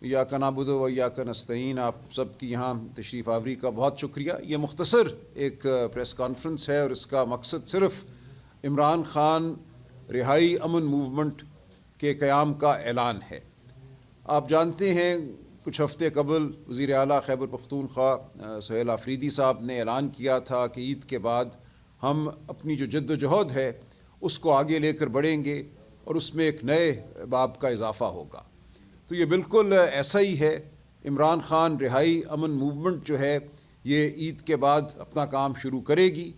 ایاک نعبد و ایاک نستعین، آپ سب کی یہاں تشریف آوری کا بہت شکریہ۔ یہ مختصر ایک پریس کانفرنس ہے اور اس کا مقصد صرف عمران خان رہائی امن موومنٹ کے قیام کا اعلان ہے۔ آپ جانتے ہیں کچھ ہفتے قبل وزیر اعلیٰ خیبر پختونخوا سہیل آفریدی صاحب نے اعلان کیا تھا کہ عید کے بعد ہم اپنی جو جد و جہد ہے اس کو آگے لے کر بڑھیں گے اور اس میں ایک نئے باب کا اضافہ ہوگا۔ تو یہ بالکل ایسا ہی ہے۔ عمران خان رہائی امن موومنٹ جو ہے یہ عید کے بعد اپنا کام شروع کرے گی،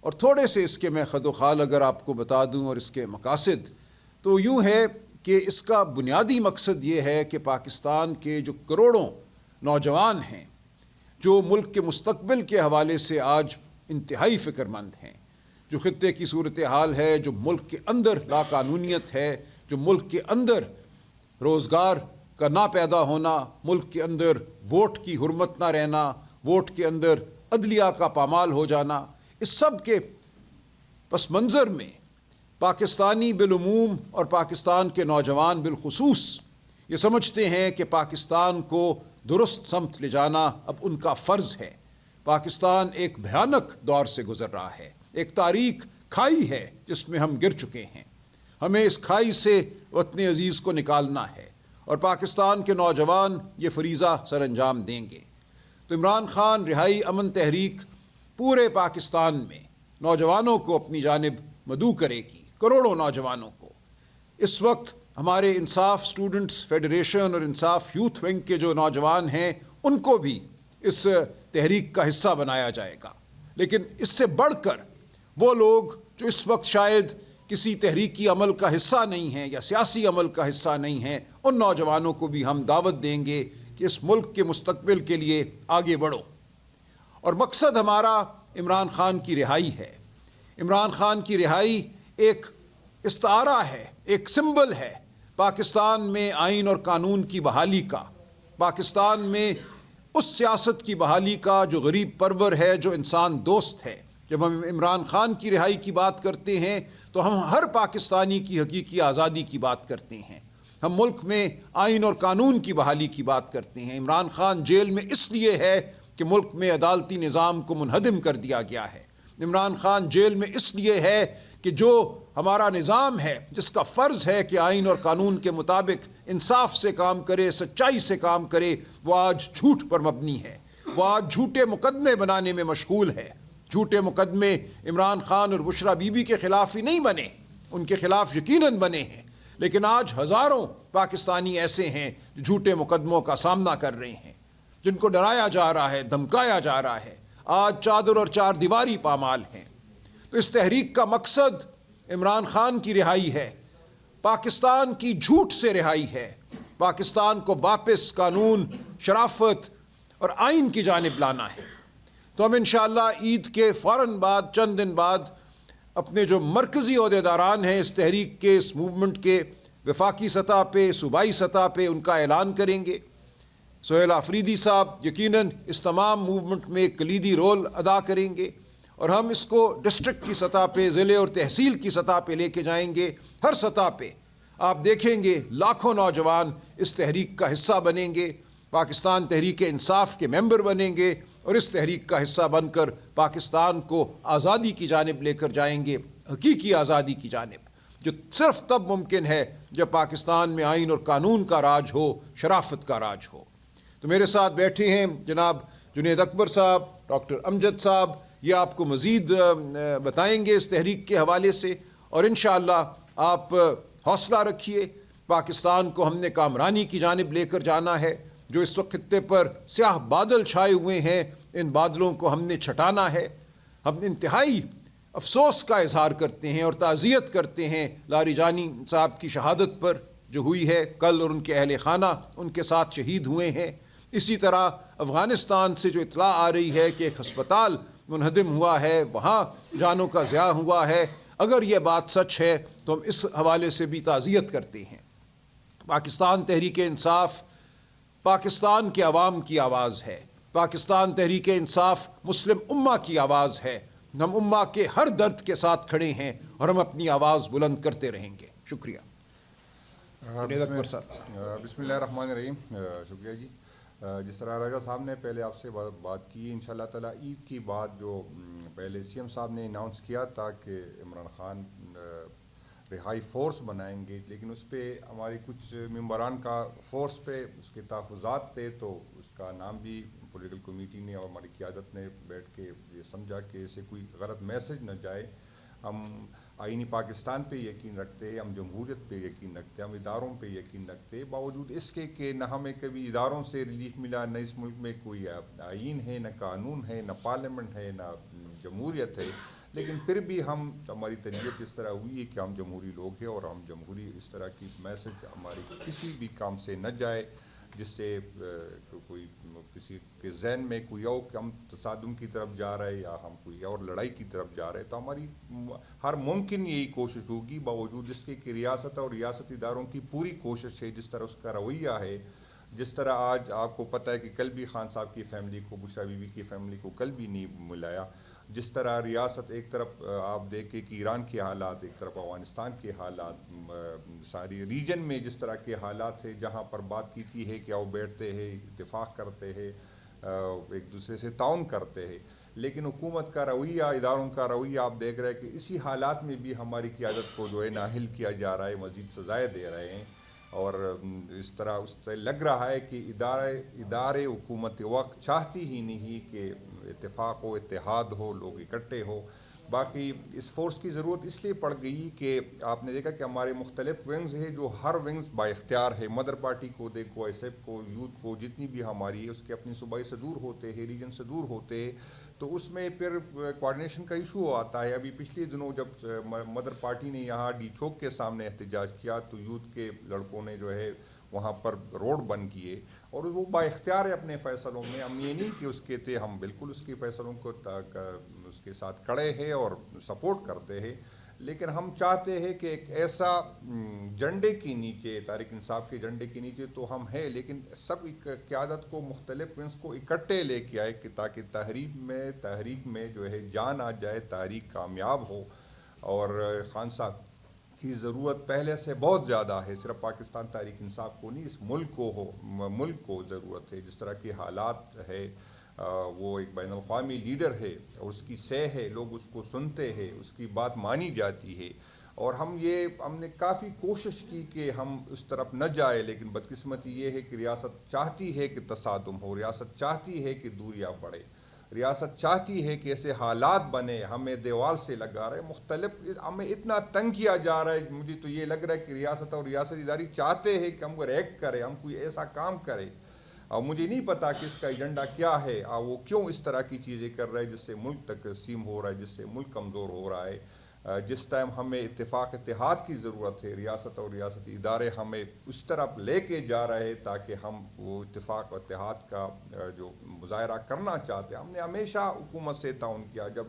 اور تھوڑے سے اس کے میں خد و خال اگر آپ کو بتا دوں اور اس کے مقاصد، تو یوں ہے کہ اس کا بنیادی مقصد یہ ہے کہ پاکستان کے جو کروڑوں نوجوان ہیں جو ملک کے مستقبل کے حوالے سے آج انتہائی فکر مند ہیں، جو خطے کی صورتحال ہے، جو ملک کے اندر لاقانونیت ہے، جو ملک کے اندر روزگار کا نہ پیدا ہونا، ملک کے اندر ووٹ کی حرمت نہ رہنا، ووٹ کے اندر عدلیہ کا پامال ہو جانا، اس سب کے پس منظر میں پاکستانی بالعموم اور پاکستان کے نوجوان بالخصوص یہ سمجھتے ہیں کہ پاکستان کو درست سمت لے جانا اب ان کا فرض ہے۔ پاکستان ایک بھیانک دور سے گزر رہا ہے، ایک تاریک کھائی ہے جس میں ہم گر چکے ہیں۔ ہمیں اس کھائی سے وطن عزیز کو نکالنا ہے اور پاکستان کے نوجوان یہ فریضہ سر انجام دیں گے۔ تو عمران خان رہائی امن تحریک پورے پاکستان میں نوجوانوں کو اپنی جانب مدعو کرے گی، کروڑوں نوجوانوں کو۔ اس وقت ہمارے انصاف اسٹوڈنٹس فیڈریشن اور انصاف یوتھ ونگ کے جو نوجوان ہیں ان کو بھی اس تحریک کا حصہ بنایا جائے گا، لیکن اس سے بڑھ کر وہ لوگ جو اس وقت شاید کسی تحریکی عمل کا حصہ نہیں ہیں یا سیاسی عمل کا حصہ نہیں ہیں، ان نوجوانوں کو بھی ہم دعوت دیں گے کہ اس ملک کے مستقبل کے لیے آگے بڑھو۔ اور مقصد ہمارا عمران خان کی رہائی ہے۔ عمران خان کی رہائی ایک استعارہ ہے، ایک سمبل ہے پاکستان میں آئین اور قانون کی بحالی کا، پاکستان میں اس سیاست کی بحالی کا جو غریب پرور ہے، جو انسان دوست ہے۔ جب ہم عمران خان کی رہائی کی بات کرتے ہیں تو ہم ہر پاکستانی کی حقیقی آزادی کی بات کرتے ہیں۔ ہم ملک میں آئین اور قانون کی بحالی کی بات کرتے ہیں۔ عمران خان جیل میں اس لیے ہے کہ ملک میں عدالتی نظام کو منہدم کر دیا گیا ہے۔ عمران خان جیل میں اس لیے ہے کہ جو ہمارا نظام ہے جس کا فرض ہے کہ آئین اور قانون کے مطابق انصاف سے کام کرے، سچائی سے کام کرے، وہ آج جھوٹ پر مبنی ہے۔ وہ آج جھوٹے مقدمے بنانے میں مشغول ہے۔ جھوٹے مقدمے عمران خان اور بشرا بی بی کے خلاف ہی نہیں بنے، ان کے خلاف یقیناً بنے ہیں، لیکن آج ہزاروں پاکستانی ایسے ہیں جو جھوٹے مقدموں کا سامنا کر رہے ہیں، جن کو ڈرایا جا رہا ہے، دھمکایا جا رہا ہے، آج چادر اور چار دیواری پامال ہیں۔ تو اس تحریک کا مقصد عمران خان کی رہائی ہے، پاکستان کی جھوٹ سے رہائی ہے، پاکستان کو واپس قانون، شرافت اور آئین کی جانب لانا ہے۔ تو ہم انشاءاللہ عید کے فوراً بعد چند دن بعد اپنے جو مرکزی عہدیداران ہیں اس تحریک کے، اس موومنٹ کے، وفاقی سطح پہ، صوبائی سطح پہ ان کا اعلان کریں گے۔ سہیل آفریدی صاحب یقیناً اس تمام موومنٹ میں ایک کلیدی رول ادا کریں گے، اور ہم اس کو ڈسٹرکٹ کی سطح پہ، ضلع اور تحصیل کی سطح پہ لے کے جائیں گے۔ ہر سطح پہ آپ دیکھیں گے لاکھوں نوجوان اس تحریک کا حصہ بنیں گے، پاکستان تحریک انصاف کے ممبر بنیں گے اور اس تحریک کا حصہ بن کر پاکستان کو آزادی کی جانب لے کر جائیں گے، حقیقی آزادی کی جانب، جو صرف تب ممکن ہے جب پاکستان میں آئین اور قانون کا راج ہو، شرافت کا راج ہو۔ تو میرے ساتھ بیٹھے ہیں جناب جنید اکبر صاحب، ڈاکٹر امجد صاحب، یہ آپ کو مزید بتائیں گے اس تحریک کے حوالے سے، اور انشاءاللہ آپ حوصلہ رکھیے۔ پاکستان کو ہم نے کامرانی کی جانب لے کر جانا ہے۔ جو اس وقت خطے پر سیاہ بادل چھائے ہوئے ہیں، ان بادلوں کو ہم نے چھٹانا ہے۔ ہم انتہائی افسوس کا اظہار کرتے ہیں اور تعزیت کرتے ہیں لاری جانی صاحب کی شہادت پر جو ہوئی ہے کل، اور ان کے اہل خانہ ان کے ساتھ شہید ہوئے ہیں۔ اسی طرح افغانستان سے جو اطلاع آ رہی ہے کہ ایک ہسپتال منہدم ہوا ہے، وہاں جانوں کا ضیاع ہوا ہے، اگر یہ بات سچ ہے تو ہم اس حوالے سے بھی تعزیت کرتے ہیں۔ پاکستان تحریک انصاف پاکستان کے عوام کی آواز ہے، پاکستان تحریک انصاف مسلم امہ کی آواز ہے۔ ہم امہ کے ہر درد کے ساتھ کھڑے ہیں اور ہم اپنی آواز بلند کرتے رہیں گے۔ شکریہ۔ جنید اکبر صاحب۔ بسم اللہ الرحمن الرحیم، شکریہ جی۔ جس طرح راجہ صاحب نے پہلے آپ سے بات کی، انشاءاللہ تعالیٰ عید کی بعد جو پہلے سی ایم صاحب نے اناؤنس کیا تھا کہ عمران خان رہائی فورس بنائیں گے، لیکن اس پہ ہماری کچھ ممبران کا فورس پہ اس کے تحفظات تھے، تو اس کا نام بھی پولیٹیکل کمیٹی نے اور ہماری قیادت نے بیٹھ کے یہ سمجھا کہ اسے کوئی غلط میسج نہ جائے۔ ہم آئینی پاکستان پہ یقین رکھتے ہیں، ہم جمہوریت پہ یقین رکھتے ہیں، ہم اداروں پہ یقین رکھتے ہیں، باوجود اس کے کہ نہ ہمیں کبھی اداروں سے ریلیف ملا، نہ اس ملک میں کوئی آئین ہے، نہ قانون ہے، نہ پارلیمنٹ ہے، نہ جمہوریت ہے، لیکن پھر بھی ہماری تربیت اس طرح ہوئی ہے کہ ہم جمہوری لوگ ہیں، اور ہم جمہوری اس طرح کی میسج ہماری کسی بھی کام سے نہ جائے جس سے کوئی کسی کے ذہن میں کوئی اور کہ ہم تصادم کی طرف جا رہے یا ہم کوئی اور لڑائی کی طرف جا رہے، تو ہماری ہر ممکن یہی کوشش ہوگی، باوجود اس کے کہ ریاست اور ریاستی اداروں کی پوری کوشش ہے، جس طرح اس کا رویہ ہے، جس طرح آج آپ کو پتہ ہے کہ کل بھی خان صاحب کی فیملی کو، بشرا بی بی کی فیملی کو کل بھی نہیں ملایا، جس طرح ریاست ایک طرف آپ دیکھیں کہ ایران کے حالات، ایک طرف افغانستان کے حالات، ساری ریجن میں جس طرح کے حالات ہیں، جہاں پر بات کیتی ہے کہ وہ بیٹھتے ہیں، اتفاق کرتے ہیں، ایک دوسرے سے تعاون کرتے ہیں، لیکن حکومت کا رویہ، اداروں کا رویہ آپ دیکھ رہے ہیں کہ اسی حالات میں بھی ہماری قیادت کو جو ہے نااہل کیا جا رہا ہے، مزید سزائیں دے رہے ہیں، اور اس طرح اس سے لگ رہا ہے کہ ادارے حکومت وقت چاہتی ہی نہیں کہ اتفاق ہو، اتحاد ہو، لوگ اکٹھے ہو۔ باقی اس فورس کی ضرورت اس لیے پڑ گئی کہ آپ نے دیکھا کہ ہمارے مختلف ونگز ہیں، جو ہر ونگز با اختیار ہے، مدر پارٹی کو دیکھو، ایس ایف کو، یوتھ کو، جتنی بھی ہماری ہے، اس کے اپنی صوبائی صدور ہوتے ہیں، ریجن صدور ہوتے ہیں، تو اس میں پھر کوارڈینیشن کا ایشو آتا ہے۔ ابھی پچھلے دنوں جب مدر پارٹی نے یہاں ڈی چوک کے سامنے احتجاج کیا، تو یوتھ کے لڑکوں نے جو ہے وہاں پر روڈ بند کیے، اور وہ با اختیار ہے اپنے فیصلوں میں، ہم یہ نہیں کہ اس کے تھے، ہم بالکل اس کے فیصلوں کو اس کے ساتھ کھڑے ہیں اور سپورٹ کرتے ہیں، لیکن ہم چاہتے ہیں کہ ایک ایسا جھنڈے کے نیچے، تحریک انصاف کے جھنڈے کے نیچے تو ہم ہیں، لیکن سب قیادت کو، مختلف ونگز کو اکٹھے لے کے آئے کہ تاکہ تحریک میں جو ہے جان آ جائے، تحریک کامیاب ہو، اور خان صاحب کی ضرورت پہلے سے بہت زیادہ ہے، صرف پاکستان تحریک انصاف کو نہیں، اس ملک کو ضرورت ہے، جس طرح کے حالات ہے، وہ ایک بین الاقوامی لیڈر ہے، اور اس کی سہ ہے، لوگ اس کو سنتے ہیں، اس کی بات مانی جاتی ہے، اور ہم نے کافی کوشش کی کہ ہم اس طرف نہ جائے، لیکن بدقسمتی یہ ہے کہ ریاست چاہتی ہے کہ تصادم ہو، ریاست چاہتی ہے کہ دوریاں بڑھے، ریاست چاہتی ہے کہ ایسے حالات بنے، ہمیں دیوار سے لگا رہے، مختلف ہمیں اتنا تنگ کیا جا رہا ہے، مجھے تو یہ لگ رہا ہے کہ ریاست اور ریاستی اداری چاہتے ہیں کہ ہم کو ریکٹ کرے، ہم کوئی ایسا کام کرے، اور مجھے نہیں پتا کہ اس کا ایجنڈا کیا ہے، اور وہ کیوں اس طرح کی چیزیں کر رہے ہیں، جس سے ملک تقسیم ہو رہا ہے، جس سے ملک کمزور ہو رہا ہے۔ جس ٹائم ہمیں اتفاق اتحاد کی ضرورت ہے، ریاست اور ریاستی ادارے ہمیں اس طرف لے کے جا رہے ہیں تاکہ ہم وہ اتفاق و اتحاد کا جو مظاہرہ کرنا چاہتے ہیں، ہم نے ہمیشہ حکومت سے تعاون کیا، جب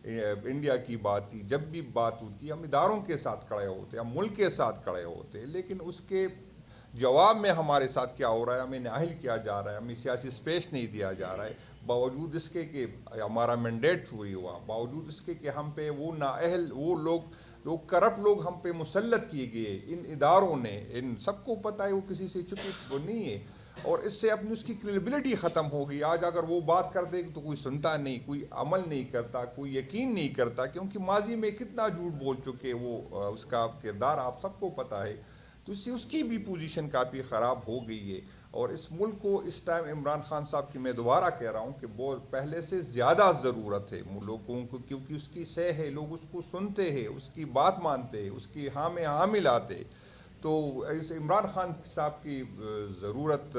انڈیا کی بات تھی، جب بھی بات ہوتی، ہم اداروں کے ساتھ کھڑے ہوتے، ہم ملک کے ساتھ کھڑے ہوتے، لیکن اس کے جواب میں ہمارے ساتھ کیا ہو رہا ہے، ہمیں نااہل کیا جا رہا ہے، ہمیں سیاسی سپیس نہیں دیا جا رہا ہے، باوجود اس کے کہ ہمارا مینڈیٹ چوری ہوا، باوجود اس کے کہ ہم پہ وہ نااہل، وہ لوگ کرپٹ لوگ ہم پہ مسلط کیے گئے، ان اداروں نے، ان سب کو پتہ ہے، وہ کسی سے چھپی وہ نہیں ہے، اور اس سے اپنی اس کی کریڈیبلٹی ختم ہو گئی۔ آج اگر وہ بات کرتے تو کوئی سنتا نہیں، کوئی عمل نہیں کرتا، کوئی یقین نہیں کرتا، کیونکہ ماضی میں کتنا جھوٹ بول چکے وہ، اس کا کردار آپ سب کو پتہ ہے، تو اس سے اس کی بھی پوزیشن کافی خراب ہو گئی ہے، اور اس ملک کو اس ٹائم عمران خان صاحب کی میں دوبارہ کہہ رہا ہوں کہ بہت پہلے سے زیادہ ضرورت ہے لوگوں کو، کیونکہ اس کی سہ ہے، لوگ اس کو سنتے ہیں، اس کی بات مانتے ہیں، اس کی ہاں میں ہاں ملاتے، تو اس عمران خان صاحب کی ضرورت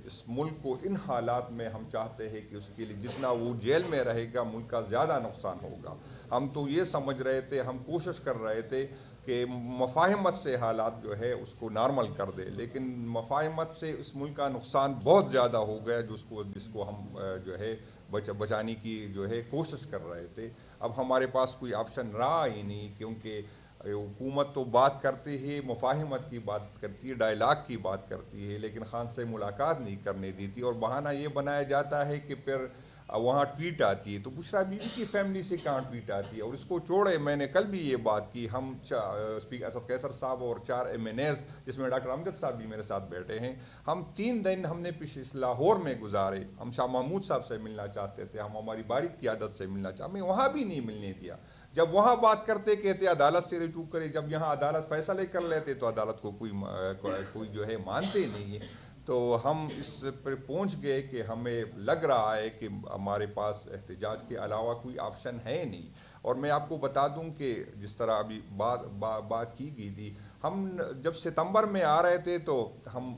اس ملک کو ان حالات میں، ہم چاہتے ہیں کہ اس کے لیے جتنا وہ جیل میں رہے گا، ملک کا زیادہ نقصان ہوگا۔ ہم تو یہ سمجھ رہے تھے، ہم کوشش کر رہے تھے کہ مفاہمت سے حالات جو ہے اس کو نارمل کر دے، لیکن مفاہمت سے اس ملک کا نقصان بہت زیادہ ہو گیا، جس کو ہم جو ہے بچانے کی جو ہے کوشش کر رہے تھے۔ اب ہمارے پاس کوئی آپشن رہا ہی نہیں، کیونکہ حکومت تو بات کرتی ہے، مفاہمت کی بات کرتی ہے، ڈائلاگ کی بات کرتی ہے، لیکن خان سے ملاقات نہیں کرنے دیتی، اور بہانہ یہ بنایا جاتا ہے کہ پھر وہاں ٹویٹ آتی ہے، تو بشرا بی بی کی فیملی سے کہاں ٹویٹ آتی ہے؟ اور اس کو چھوڑے، میں نے کل بھی یہ بات کی، ہم اسپیکر اسد قیصر صاحب اور 4 MNAs جس میں ڈاکٹر امجد صاحب بھی میرے ساتھ بیٹھے ہیں، ہم 3 دن ہم نے لاہور میں گزارے. ہم شاہ محمود صاحب سے ملنا چاہتے تھے، ہم ہماری باریک قیادت سے ملنا چاہتے، ہمیں وہاں بھی نہیں ملنے دیا. جب وہاں بات کرتے کہتے عدالت سے رجوع کرے، جب یہاں عدالت فیصلے کر لیتے تو عدالت کو کوئی جو ہے مانتے نہیں ہے. تو ہم اس پر پہنچ گئے کہ ہمیں لگ رہا ہے کہ ہمارے پاس احتجاج کے علاوہ کوئی آپشن ہے نہیں. اور میں آپ کو بتا دوں کہ جس طرح ابھی بات کی گئی تھی، ہم جب ستمبر میں آ رہے تھے تو ہم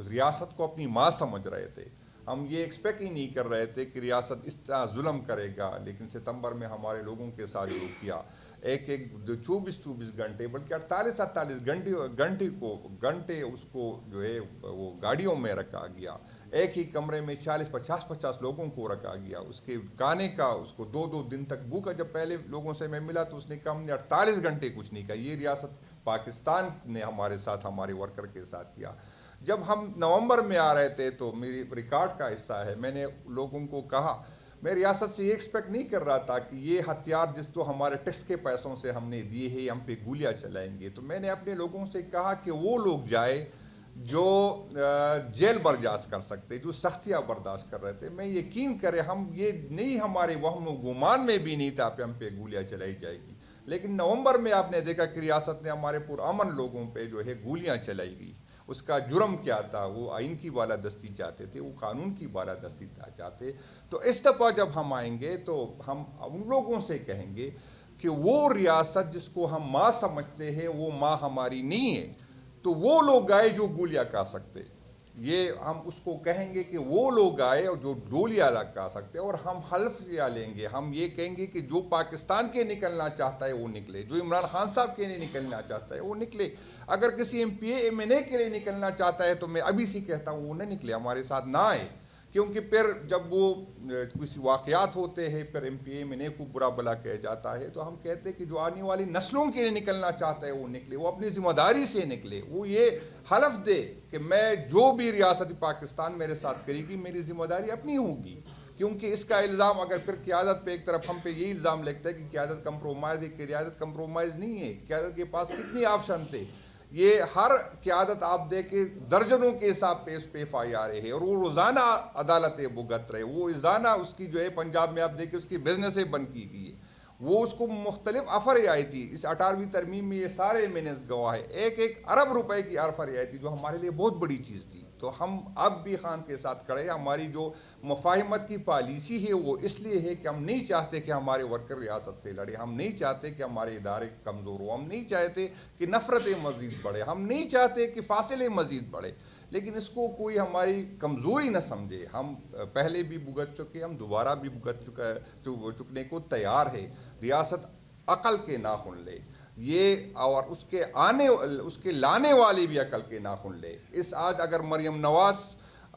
ریاست کو اپنی ماں سمجھ رہے تھے. ہم یہ ایکسپیکٹ ہی نہیں کر رہے تھے کہ ریاست اس طرح ظلم کرے گا. لیکن ستمبر میں ہمارے لوگوں کے ساتھ جو کیا، ایک 24 گھنٹے بلکہ 48 گھنٹے اس کو جو ہے وہ گاڑیوں میں رکھا گیا. ایک ہی کمرے میں 40-50 لوگوں کو رکھا گیا. اس کے کھانے کا اس کو 2 دن تک بھوکا. جب پہلے لوگوں سے میں ملا تو اس نے کہا ہم نے 48 گھنٹے کچھ نہیں کہا. یہ ریاست پاکستان نے ہمارے ساتھ، ہمارے ورکر کے ساتھ کیا. جب ہم نومبر میں آ رہے تھے تو میری ریکارڈ کا حصہ ہے، میں نے لوگوں کو کہا، میں ریاست سے یہ ایکسپیکٹ نہیں کر رہا تھا کہ یہ ہتھیار جس تو ہمارے ٹیکس کے پیسوں سے ہم نے دیے ہیں ہم پہ گولیاں چلائیں گے. تو میں نے اپنے لوگوں سے کہا کہ وہ لوگ جائے جو جیل برداشت کر سکتے، جو سختیاں برداشت کر رہے تھے. میں یقین کرے، ہم یہ نہیں، ہمارے وہم و گمان میں بھی نہیں تھا کہ ہم پہ گولیاں چلائی جائے گی. لیکن نومبر میں آپ نے دیکھا کہ ریاست نے ہمارے پرامن لوگوں پہ جو ہے گولیاں چلائی گئی. اس کا جرم کیا تھا؟ وہ آئین کی بالادستی چاہتے تھے، وہ قانون کی بالادستی چاہتے. تو اس دفعہ جب ہم آئیں گے تو ہم ان لوگوں سے کہیں گے کہ وہ ریاست جس کو ہم ماں سمجھتے ہیں وہ ماں ہماری نہیں ہے. تو وہ لوگ آئے جو گولیاں کھا سکتے، یہ ہم اس کو کہیں گے کہ وہ لوگ آئے اور جو گولیاں کھا سکتے. اور ہم حلف لیں گے، ہم یہ کہیں گے کہ جو پاکستان کے نکلنا چاہتا ہے وہ نکلے، جو عمران خان صاحب کے لیے نکلنا چاہتا ہے وہ نکلے. اگر کسی MPA MNA کے لیے نکلنا چاہتا ہے تو میں ابھی سے کہتا ہوں وہ نہ نکلے، ہمارے ساتھ نہ آئے. کیونکہ پھر جب وہ کچھ واقعات ہوتے ہیں پھر MPA MNA کو برا بلا کہا جاتا ہے. تو ہم کہتے ہیں کہ جو آنے والی نسلوں کے لیے نکلنا چاہتا ہے وہ نکلے، وہ اپنی ذمہ داری سے نکلے. وہ یہ حلف دے کہ میں جو بھی ریاست پاکستان میرے ساتھ کرے گی میری ذمہ داری اپنی ہوگی. کیونکہ اس کا الزام اگر پھر قیادت پہ ایک طرف ہم پہ یہ الزام لگتا ہے کہ قیادت کمپرومائز ہے، کہ قیادت کمپرومائز نہیں ہے. قیادت کے پاس کتنی آپشن تھے. یہ ہر قیادت آپ دیکھیں درجنوں کے حساب پہ اس پہ FIR ہے اور وہ روزانہ عدالتیں بھگت رہے. وہ روزانہ اس کی جو ہے پنجاب میں آپ دیکھیں اس کی بزنسیں بند کی گئی ہے. وہ اس کو مختلف آفر آئی تھی. اس 18ویں ترمیم میں یہ سارے MNAs گواہ ہے، 1 ارب روپے کی آفر آئی تھی جو ہمارے لیے بہت بڑی چیز تھی. تو ہم اب بھی خان کے ساتھ کھڑے ہیں. ہماری جو مفاہمت کی پالیسی ہے وہ اس لیے ہے کہ ہم نہیں چاہتے کہ ہمارے ورکر ریاست سے لڑے، ہم نہیں چاہتے کہ ہمارے ادارے کمزور ہو، ہم نہیں چاہتے کہ نفرتیں مزید بڑھے، ہم نہیں چاہتے کہ فاصلے مزید بڑھے. لیکن اس کو کوئی ہماری کمزوری نہ سمجھے. ہم پہلے بھی بھگت چکے، ہم دوبارہ بھی چکنے کو تیار ہے. ریاست عقل کے ناخن لے یہ، اور اس کے لانے والے بھی عقل کے ناخن لے. اس آج اگر مریم نواز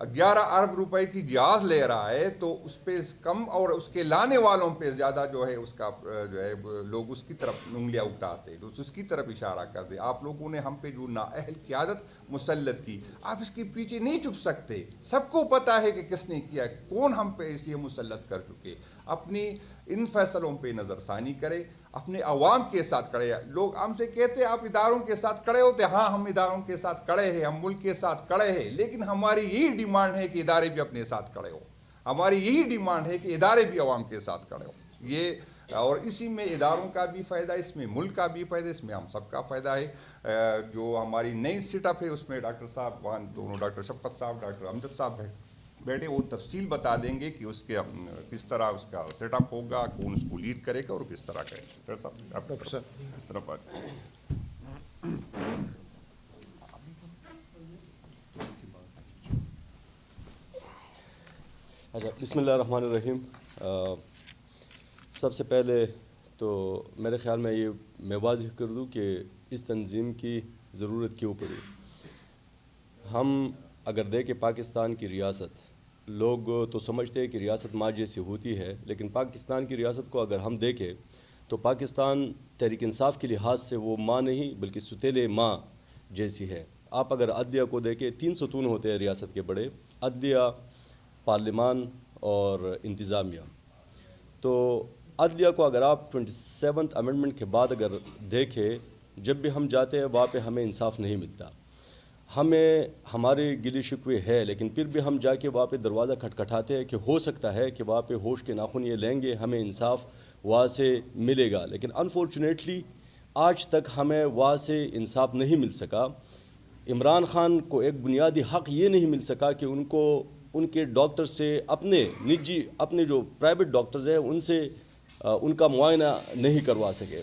11 ارب روپے کی جہاز لے رہا ہے تو اس پہ کم اور اس کے لانے والوں پہ زیادہ جو ہے اس کا جو ہے لوگ اس کی طرف انگلیاں اٹھاتے، اس کی طرف اشارہ کرتے. آپ لوگوں نے ہم پہ جو نااہل قیادت مسلط کی، آپ اس کے پیچھے نہیں چھپ سکتے. سب کو پتہ ہے کہ کس نے کیا، کون ہم پہ اس لیے مسلط کر چکے. اپنی ان فیصلوں پہ نظر ثانی کرے، اپنے عوام کے ساتھ کھڑے. لوگ ہم سے کہتے آپ اداروں کے ساتھ کھڑے ہوتے. ہاں ہم اداروں کے ساتھ کھڑے ہیں، ہم ملک کے ساتھ کھڑے ہیں. لیکن ہماری یہی ڈیمانڈ ہے کہ ادارے بھی اپنے ساتھ کھڑے ہو. ہماری یہی ڈیمانڈ ہے کہ ادارے بھی عوام کے ساتھ کھڑے ہو. یہ اور اسی میں اداروں کا بھی فائدہ، اس میں ملک کا بھی فائدہ، اس میں ہم سب کا فائدہ ہے. جو ہماری نئی سیٹ اپ ہے اس میں ڈاکٹر صاحب وہاں دونوں ڈاکٹر شفقت صاحب ڈاکٹر امجد صاحب بیٹھے، وہ تفصیل بتا دیں گے کہ اس کے کس طرح اس کا سیٹ اپ ہوگا، کون اس کو لیڈ کرے گا اور کس طرح کرے گا. ڈاکٹر صاحب آپ اس طرف اچھا، بسم اللہ الرحمن الرحیم. سب سے پہلے تو میرے خیال میں یہ میں واضح کر دوں کہ اس تنظیم کی ضرورت کیوں پڑی. ہم اگر دیکھیں پاکستان کی ریاست، لوگ تو سمجھتے ہیں کہ ریاست ماں جیسی ہوتی ہے، لیکن پاکستان کی ریاست کو اگر ہم دیکھیں تو پاکستان تحریک انصاف کے لحاظ سے وہ ماں نہیں بلکہ ستیلے ماں جیسی ہے. آپ اگر عدلیہ کو دیکھیں، 3 ستون ہوتے ہیں ریاست کے بڑے: عدلیہ، پارلیمان اور انتظامیہ. تو عدلیہ کو اگر آپ 27 امنڈمنٹ کے بعد اگر دیکھیں، جب بھی ہم جاتے ہیں وہاں پہ ہمیں انصاف نہیں ملتا. ہمیں ہمارے گلی شکوے ہے، لیکن پھر بھی ہم جا کے وہاں پہ دروازہ کھٹکھٹاتے ہیں کہ ہو سکتا ہے کہ وہاں پہ ہوش کے ناخن یہ لیں گے، ہمیں انصاف وہاں سے ملے گا. لیکن انفارچونیٹلی آج تک ہمیں وہاں سے انصاف نہیں مل سکا. عمران خان کو ایک بنیادی حق یہ نہیں مل سکا کہ ان کو ان کے ڈاکٹر سے اپنے جو پرائیویٹ ڈاکٹرز ہیں ان سے ان کا معائنہ نہیں کروا سکے.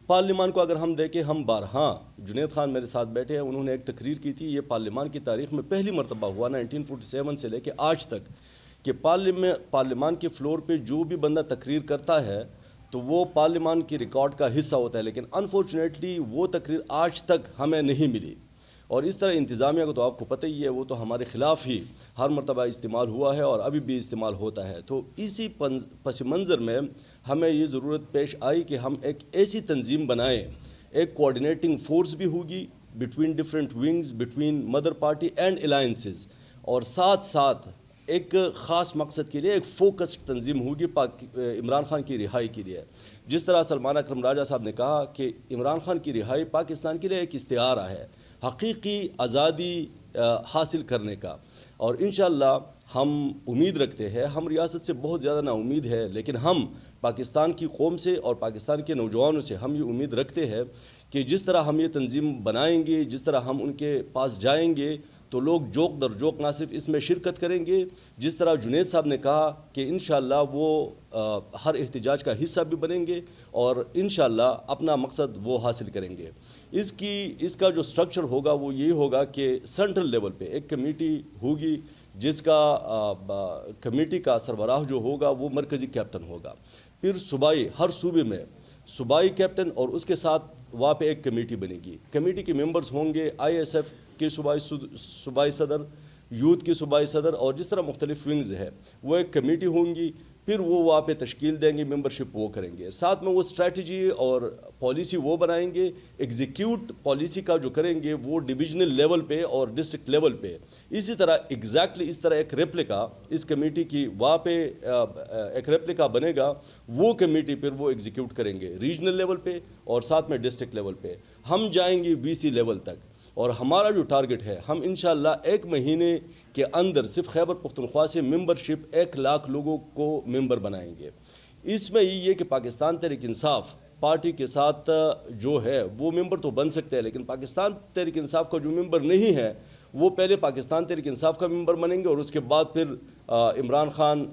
پارلیمان کو اگر ہم دیکھیں، ہم بارہا جنید خان میرے ساتھ بیٹھے ہیں، انہوں نے ایک تقریر کی تھی. یہ پارلیمان کی تاریخ میں پہلی مرتبہ ہوا 1947 سے لے کے آج تک کہ پارلیمان کے فلور پہ جو بھی بندہ تقریر کرتا ہے تو وہ پارلیمان کی ریکارڈ کا حصہ ہوتا ہے. لیکن انفارچونیٹلی وہ تقریر آج تک ہمیں نہیں ملی. اور اس طرح انتظامیہ کو تو آپ کو پتہ ہی ہے، وہ تو ہمارے خلاف ہی ہر مرتبہ استعمال ہوا ہے اور ابھی بھی استعمال ہوتا ہے. تو اسی پس منظر میں ہمیں یہ ضرورت پیش آئی کہ ہم ایک ایسی تنظیم بنائیں، ایک کوآرڈینیٹنگ فورس بھی ہوگی between different wings, between mother party and alliances, اور ساتھ ساتھ ایک خاص مقصد کے لیے ایک فوکسڈ تنظیم ہوگی عمران خان کی رہائی کے لیے. جس طرح سلمان اکرم راجہ صاحب نے کہا کہ عمران خان کی رہائی پاکستان کے لیے ایک استعارہ ہے حقیقی آزادی حاصل کرنے کا. اور انشاءاللہ ہم امید رکھتے ہیں، ہم ریاست سے بہت زیادہ نا امید ہے، لیکن ہم پاکستان کی قوم سے اور پاکستان کے نوجوانوں سے ہم یہ امید رکھتے ہیں کہ جس طرح ہم یہ تنظیم بنائیں گے، جس طرح ہم ان کے پاس جائیں گے تو لوگ جوک در جوک نہ صرف اس میں شرکت کریں گے، جس طرح جنید صاحب نے کہا کہ انشاءاللہ وہ ہر احتجاج کا حصہ بھی بنیں گے اور انشاءاللہ اپنا مقصد وہ حاصل کریں گے. اس کا جو سٹرکچر ہوگا وہ یہ ہوگا کہ سینٹرل لیول پہ ایک کمیٹی ہوگی، جس کا کمیٹی کا سربراہ جو ہوگا وہ مرکزی کیپٹن ہوگا. پھر صوبائی، ہر صوبے میں صوبائی کیپٹن اور اس کے ساتھ وہاں پہ ایک کمیٹی بنے گی. کمیٹی کے ممبرز ہوں گے ISF کے صوبائی صدر، یوتھ کے صوبائی صدر، اور جس طرح مختلف ونگز ہے وہ ایک کمیٹی ہوں گی. پھر وہ وہاں پہ تشکیل دیں گے، ممبرشپ وہ کریں گے. ساتھ میں وہ اسٹریٹجی اور پالیسی وہ بنائیں گے. ایگزیکیوٹ پالیسی کا جو کریں گے وہ ڈویژنل لیول پہ اور ڈسٹرکٹ لیول پہ. اسی طرح ایگزیکٹلی اس طرح ایک ریپلیکا اس کمیٹی کی وہاں پہ ایک ریپلیکا بنے گا. وہ کمیٹی پھر وہ ایگزیکیوٹ کریں گے ریجنل لیول پہ اور ساتھ میں ڈسٹرکٹ لیول پہ. ہم جائیں گے BC لیول تک، اور ہمارا جو ٹارگٹ ہے، ہم انشاءاللہ 1 مہینے کے اندر صرف خیبر پختونخوا سے ممبرشپ 1 لاکھ لوگوں کو ممبر بنائیں گے. اس میں یہ کہ پاکستان تحریک انصاف پارٹی کے ساتھ جو ہے وہ ممبر تو بن سکتے ہیں، لیکن پاکستان تحریک انصاف کا جو ممبر نہیں ہے وہ پہلے پاکستان تحریک انصاف کا ممبر بنیں گے اور اس کے بعد پھر عمران خان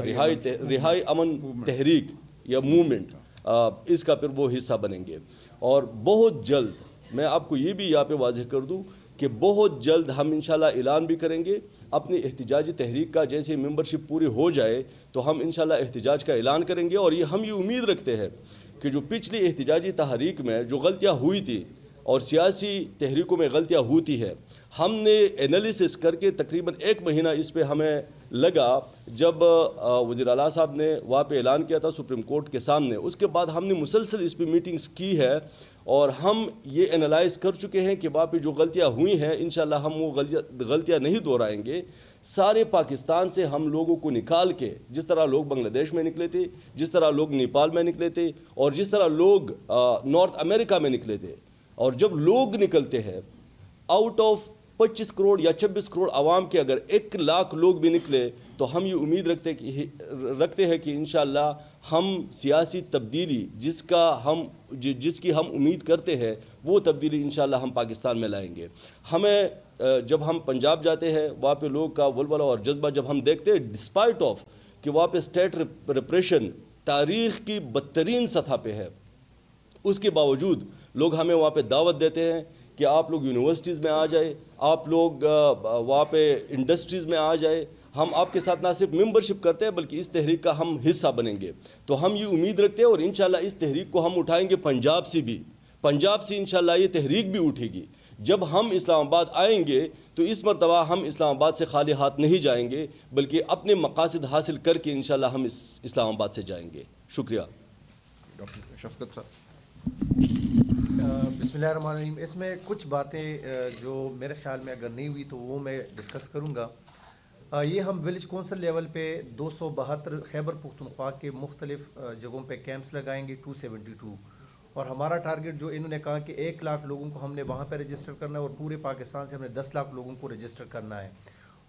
رہائی امن تحریک یا موومنٹ، اس کا پھر وہ حصہ بنیں گے. اور بہت جلد میں آپ کو یہ بھی یہاں پہ واضح کر دوں کہ بہت جلد ہم انشاءاللہ اعلان بھی کریں گے اپنی احتجاجی تحریک کا. جیسے ممبرشپ پوری ہو جائے تو ہم انشاءاللہ احتجاج کا اعلان کریں گے. اور ہم یہ امید رکھتے ہیں کہ جو پچھلی احتجاجی تحریک میں جو غلطیاں ہوئی تھی اور سیاسی تحریکوں میں غلطیاں ہوتی ہے، ہم نے انالیسس کر کے تقریباً 1 مہینہ اس پہ ہمیں لگا. جب وزیر اعلیٰ صاحب نے وہاں پہ اعلان کیا تھا سپریم کورٹ کے سامنے، اس کے بعد ہم نے مسلسل اس پہ میٹنگز کی ہے اور ہم یہ انالائز کر چکے ہیں کہ وہاں پہ جو غلطیاں ہوئی ہیں انشاءاللہ ہم وہ غلطیاں نہیں دہرائیں گے. سارے پاکستان سے ہم لوگوں کو نکال کے، جس طرح لوگ بنگلہ دیش میں نکلے تھے، جس طرح لوگ نیپال میں نکلے تھے اور جس طرح لوگ نارتھ امریکہ میں نکلے تھے، اور جب لوگ نکلتے ہیں آؤٹ آف 25 کروڑ یا 26 کروڑ عوام کے اگر 1 لاکھ لوگ بھی نکلے تو ہم یہ امید رکھتے ہیں کہ انشاءاللہ ہم سیاسی تبدیلی جس کی ہم امید کرتے ہیں وہ تبدیلی انشاءاللہ ہم پاکستان میں لائیں گے. ہمیں جب ہم پنجاب جاتے ہیں وہاں پہ لوگ کا ولولہ اور جذبہ جب ہم دیکھتے ہیں، ڈسپائٹ آف کہ وہاں پہ اسٹیٹ ریپریشن تاریخ کی بدترین سطح پہ ہے، اس کے باوجود لوگ ہمیں وہاں پہ دعوت دیتے ہیں کہ آپ لوگ یونیورسٹیز میں آ جائے، آپ لوگ وہاں پہ انڈسٹریز میں آ جائے. ہم آپ کے ساتھ نہ صرف ممبرشپ کرتے ہیں بلکہ اس تحریک کا ہم حصہ بنیں گے. تو ہم یہ امید رکھتے ہیں اور انشاءاللہ اس تحریک کو ہم اٹھائیں گے پنجاب سے انشاءاللہ یہ تحریک بھی اٹھے گی. جب ہم اسلام آباد آئیں گے تو اس مرتبہ ہم اسلام آباد سے خالی ہاتھ نہیں جائیں گے بلکہ اپنے مقاصد حاصل کر کے انشاءاللہ ہم اسلام آباد سے جائیں گے. شکریہ. ڈاکٹر شفقت صاحب. بسم اللہ الرحمن الرحیم. اس میں کچھ باتیں جو میرے خیال میں اگر نہیں ہوئی تو وہ میں ڈسکس کروں گا. یہ ہم ولیج کونسل لیول پہ 272 خیبر پختونخوا کے مختلف جگہوں پہ کیمپس لگائیں گے 272. اور ہمارا ٹارگٹ جو انہوں نے کہا کہ 1 لاکھ لوگوں کو ہم نے وہاں پہ رجسٹر کرنا ہے اور پورے پاکستان سے ہم نے 10 لاکھ لوگوں کو رجسٹر کرنا ہے.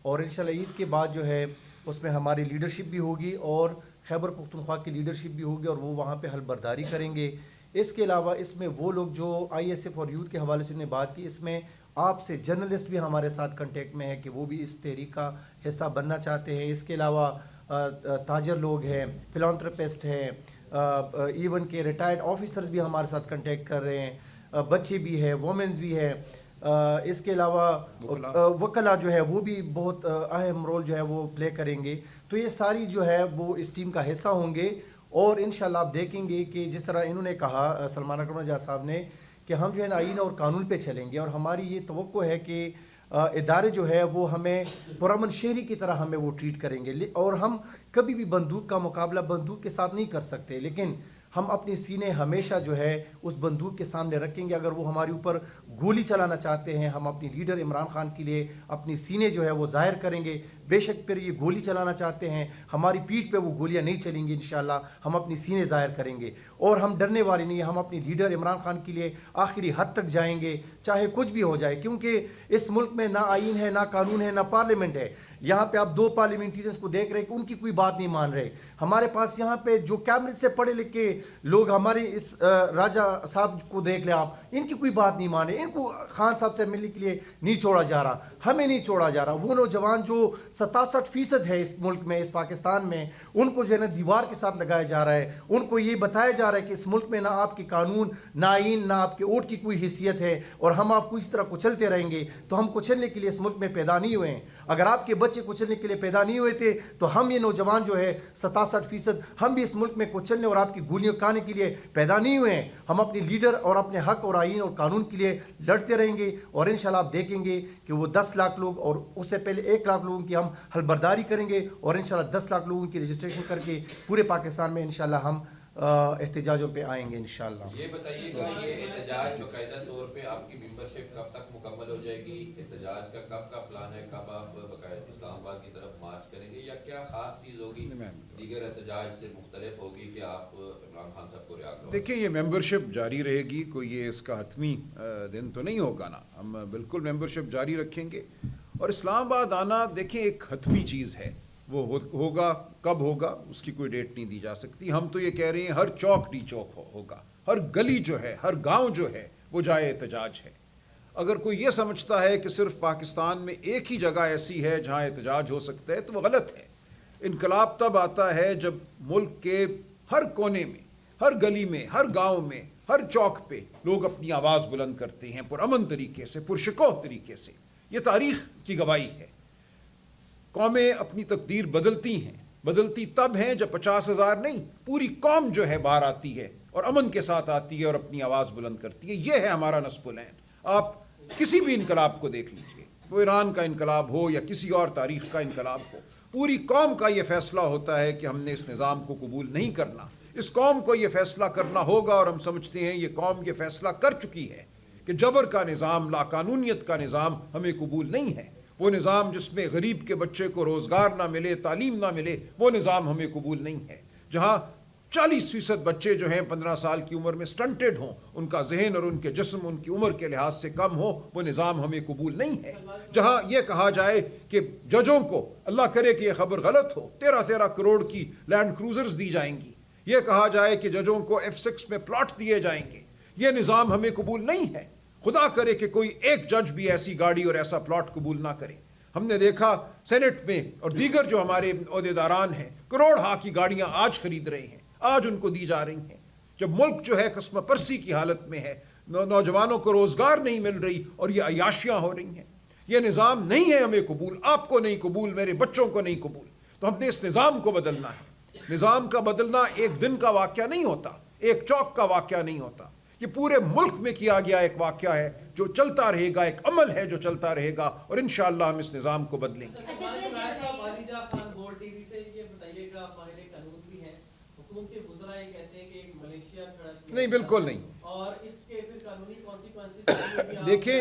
اور انشاءاللہ عید کے بعد جو ہے اس میں ہماری لیڈرشپ بھی ہوگی اور خیبر پختونخوا کی لیڈرشپ بھی ہوگی اور وہ وہاں پہ حل برداری کریں گے. اس کے علاوہ اس میں وہ لوگ جو آئی ایس ایف اور یوتھ کے حوالے سے نے بات کی, اس میں آپ سے جرنلسٹ بھی ہمارے ساتھ کنٹیکٹ میں ہے کہ وہ بھی اس تحریک کا حصہ بننا چاہتے ہیں. اس کے علاوہ تاجر لوگ ہیں, فلانتھراپسٹ ہیں, ایون کے ریٹائرڈ آفیسرز بھی ہمارے ساتھ کنٹیکٹ کر رہے ہیں, بچے بھی ہیں, وومنز بھی ہیں. اس کے علاوہ وکلا جو ہے وہ بھی بہت اہم رول جو ہے وہ پلے کریں گے. تو یہ ساری جو ہے وہ اس ٹیم کا حصہ ہوں گے. اور انشاءاللہ آپ دیکھیں گے کہ جس طرح انہوں نے کہا سلمان اکرم نجار صاحب نے کہ ہم جو ہے نا آئین اور قانون پہ چلیں گے, اور ہماری یہ توقع ہے کہ ادارے جو ہے وہ ہمیں پرامن شہری کی طرح ہمیں وہ ٹریٹ کریں گے. اور ہم کبھی بھی بندوق کا مقابلہ بندوق کے ساتھ نہیں کر سکتے, لیکن ہم اپنی سینے ہمیشہ جو ہے اس بندوق کے سامنے رکھیں گے. اگر وہ ہمارے اوپر گولی چلانا چاہتے ہیں, ہم اپنی لیڈر عمران خان کے لیے اپنی سینے جو ہے وہ ظاہر کریں گے. بے شک پھر یہ گولی چلانا چاہتے ہیں, ہماری پیٹھ پہ وہ گولیاں نہیں چلیں گی انشاءاللہ. ہم اپنی سینے ظاہر کریں گے اور ہم ڈرنے والے نہیں ہیں. ہم اپنی لیڈر عمران خان کے لیے آخری حد تک جائیں گے, چاہے کچھ بھی ہو جائے, کیونکہ اس ملک میں نہ آئین ہے, نہ قانون ہے, نہ پارلیمنٹ ہے. یہاں پہ آپ 2 پارلیمنٹیرینز کو دیکھ رہے ہیں کہ ان کی کوئی بات نہیں مان رہے. ہمارے پاس یہاں پہ جو کیمرے سے پڑھے لکھے لوگ, ہمارے اس راجہ صاحب کو دیکھ لیں آپ, ان کی کوئی بات نہیں مان رہے. ان کو خان صاحب سے ملنے کے لیے نہیں چھوڑا جا رہا, ہمیں نہیں چھوڑا جا رہا. وہ نوجوان جو 67% ہے اس ملک میں, اس پاکستان میں, ان کو جو ہے نا دیوار کے ساتھ لگایا جا رہا ہے. ان کو یہ بتایا جا رہا ہے کہ اس ملک میں نہ آپ کے قانون, نہ آئین, نہ آپ کے ووٹ کی کوئی حیثیت ہے, اور ہم آپ کو اس طرح کچلتے رہیں گے. تو ہم کچلنے کے لیے اس ملک میں پیدا نہیں ہوئے ہیں. اگر آپ کے بچے کچلنے کے لیے پیدا نہیں ہوئے تھے تو ہم یہ نوجوان جو ہے 67% ہم بھی اس ملک میں کچلنے اور آپ کی گولیاں کھانے کے لیے پیدا نہیں ہوئے ہیں. ہم اپنی لیڈر اور اپنے حق اور آئین اور قانون کے لیے لڑتے رہیں گے. اور انشاءاللہ آپ دیکھیں گے کہ وہ 10 لاکھ لوگ, اور اس سے پہلے 1 لاکھ لوگوں کی ہم حل برداری کریں گے, اور انشاءاللہ 10 لاکھ لوگوں کی رجسٹریشن کر کے پورے پاکستان میں انشاءاللہ ہم احتجاجوں پہ آئیں گے انشاءاللہ. یہ بتائیے گا یہ احتجاج باقاعدہ طور پہ آپ کی ممبرشپ کب تک مکمل ہو جائے گی؟ احتجاج کا کب کا پلان ہے؟ کب آپ باقاعدہ اسلام آباد کی طرف مارچ کریں گے, یا کیا خاص چیز ہوگی دیگر احتجاج سے مختلف ہوگی کہ آپ عمران خان صاحب کو رہا کرو؟ دیکھیں, یہ ممبرشپ جاری رہے گی, کوئی یہ اس کا حتمی دن تو نہیں ہوگا نا. ہم بالکل ممبرشپ جاری رکھیں گے. اور اسلام آباد آنا دیکھیں ایک حتمی چیز ہے, وہ ہوگا, کب ہوگا اس کی کوئی ڈیٹ نہیں دی جا سکتی. ہم تو یہ کہہ رہے ہیں ہر چوک ڈی چوک ہوگا, ہر گلی جو ہے, ہر گاؤں جو ہے وہ جائے احتجاج ہے. اگر کوئی یہ سمجھتا ہے کہ صرف پاکستان میں ایک ہی جگہ ایسی ہے جہاں احتجاج ہو سکتا ہے تو وہ غلط ہے. انقلاب تب آتا ہے جب ملک کے ہر کونے میں, ہر گلی میں, ہر گاؤں میں, ہر چوک پہ لوگ اپنی آواز بلند کرتے ہیں پرامن طریقے سے, پرشکوہ طریقے سے. یہ تاریخ کی گواہی ہے. قومیں اپنی تقدیر بدلتی ہیں, بدلتی تب ہیں جب 50,000 نہیں, پوری قوم جو ہے باہر آتی ہے اور امن کے ساتھ آتی ہے اور اپنی آواز بلند کرتی ہے. یہ ہے ہمارا نصب العین. آپ کسی بھی انقلاب کو دیکھ لیجئے, وہ ایران کا انقلاب ہو یا کسی اور تاریخ کا انقلاب ہو, پوری قوم کا یہ فیصلہ ہوتا ہے کہ ہم نے اس نظام کو قبول نہیں کرنا. اس قوم کو یہ فیصلہ کرنا ہوگا, اور ہم سمجھتے ہیں یہ قوم یہ فیصلہ کر چکی ہے کہ جبر کا نظام, لا قانونیت کا نظام ہمیں قبول نہیں ہے. وہ نظام جس میں غریب کے بچے کو روزگار نہ ملے, تعلیم نہ ملے, وہ نظام ہمیں قبول نہیں ہے. جہاں 40% بچے جو ہیں 15 سال کی عمر میں سٹنٹڈ ہوں, ان کا ذہن اور ان کے جسم ان کی عمر کے لحاظ سے کم ہو, وہ نظام ہمیں قبول نہیں ہے. جہاں یہ کہا جائے کہ ججوں کو, اللہ کرے کہ یہ خبر غلط ہو, 13 کروڑ کی لینڈ کروزرز دی جائیں گی, یہ کہا جائے کہ ججوں کو F6 میں پلاٹ دیے جائیں گے, یہ نظام ہمیں قبول نہیں ہے. خدا کرے کہ کوئی ایک جج بھی ایسی گاڑی اور ایسا پلاٹ قبول نہ کرے. ہم نے دیکھا سینٹ میں اور دیگر جو ہمارے عہدیداران ہیں کروڑ ہا کی گاڑیاں آج خرید رہے ہیں, آج ان کو دی جا رہی ہیں, جب ملک جو ہے قسم پرسی کی حالت میں ہے, نوجوانوں کو روزگار نہیں مل رہی اور یہ عیاشیاں ہو رہی ہیں. یہ نظام نہیں ہے ہمیں قبول, آپ کو نہیں قبول, میرے بچوں کو نہیں قبول. تو ہم نے اس نظام کو بدلنا ہے. نظام کا بدلنا ایک دن کا واقعہ نہیں ہوتا, ایک چوک کا واقعہ نہیں ہوتا. یہ پورے ملک میں کیا گیا ایک واقعہ ہے جو چلتا رہے گا, ایک عمل ہے جو چلتا رہے گا, اور انشاءاللہ ہم اس نظام کو بدلیں گے. نہیں, بالکل نہیں. دیکھیں